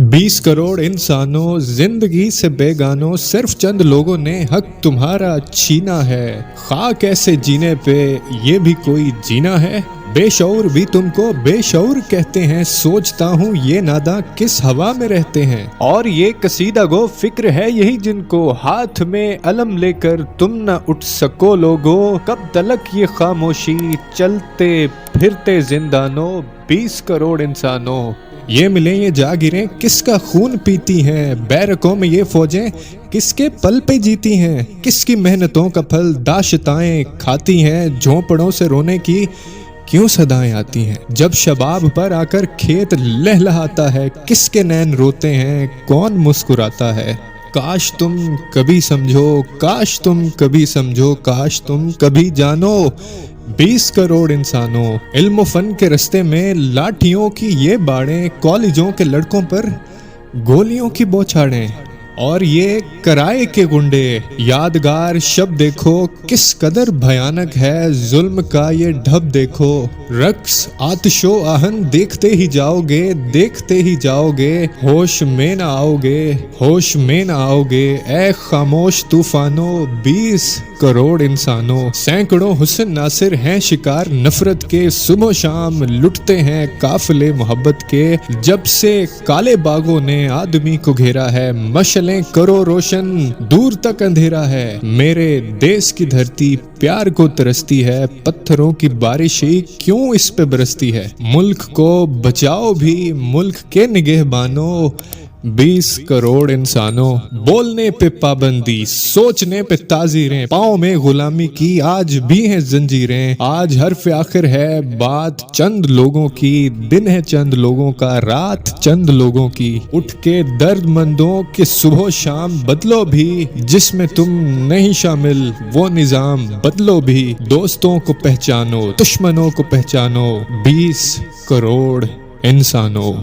20 करोड़ इंसानों, जिंदगी से बेगानों, सिर्फ चंद लोगों ने हक तुम्हारा छीना है। खाक ऐसे जीने पे ये भी कोई जीना है। बेशऊर भी तुमको बेशऊर कहते हैं, सोचता हूँ ये नादा किस हवा में रहते हैं। और ये कसीदा गो फिक्र है यही जिनको, हाथ में अलम लेकर तुम न उठ सको लोगो। कब तलक ये खामोशी चलते फिरते जिंदानों, 20 करोड़ इंसानों। ये मिले ये जागीरें किसका खून पीती हैं, बैरकों में ये फौजें किसके पल पे जीती हैं। किसकी मेहनतों का फल दाशताएं खाती हैं, झोंपड़ों से रोने की क्यों सदाएं आती हैं। जब शबाब पर आकर खेत लहलहाता है, किसके नैन रोते हैं, कौन मुस्कुराता है। काश तुम कभी समझो, काश तुम कभी समझो, काश तुम कभी जानो। 20 करोड़ इंसानों। इल्म फन के रस्ते में लाठियों की ये बाड़ें, कॉलेजों के लड़कों पर गोलियों की बौछारें। और ये कराए के गुंडे, यादगार शब्द देखो किस कदर भयानक है, जुल्म का ये ढब देखो। रक्स आतिशो आहन देखते ही जाओगे, देखते ही जाओगे, होश में न आओगे, होश में न आओगे। ऐ खामोश तूफानों, 20 करोड़ इंसानों। सैकड़ों हुस्न नासिर हैं शिकार नफरत के, सुबह शाम लुटते हैं काफिले मोहब्बत के। जब से काले बागों ने आदमी को घेरा है, मशलें करो रोशन दूर तक अंधेरा है। मेरे देश की धरती प्यार को तरसती है, पत्थरों की बारिश ही क्यों इस पे बरसती है। मुल्क को बचाओ भी मुल्क के निगहबानों, 20 करोड़ इंसानों। बोलने पे पाबंदी, सोचने पे ताजीरें, पाँव में गुलामी की आज भी हैं जंजीरें। आज हर्फ आखिर है बात चंद लोगों की, दिन है चंद लोगों का, रात चंद लोगों की। उठ के दर्दमंदों के सुबह शाम बदलो भी, जिसमें तुम नहीं शामिल वो निजाम बदलो भी। दोस्तों को पहचानो, दुश्मनों को पहचानो, 20 करोड़ इंसानों।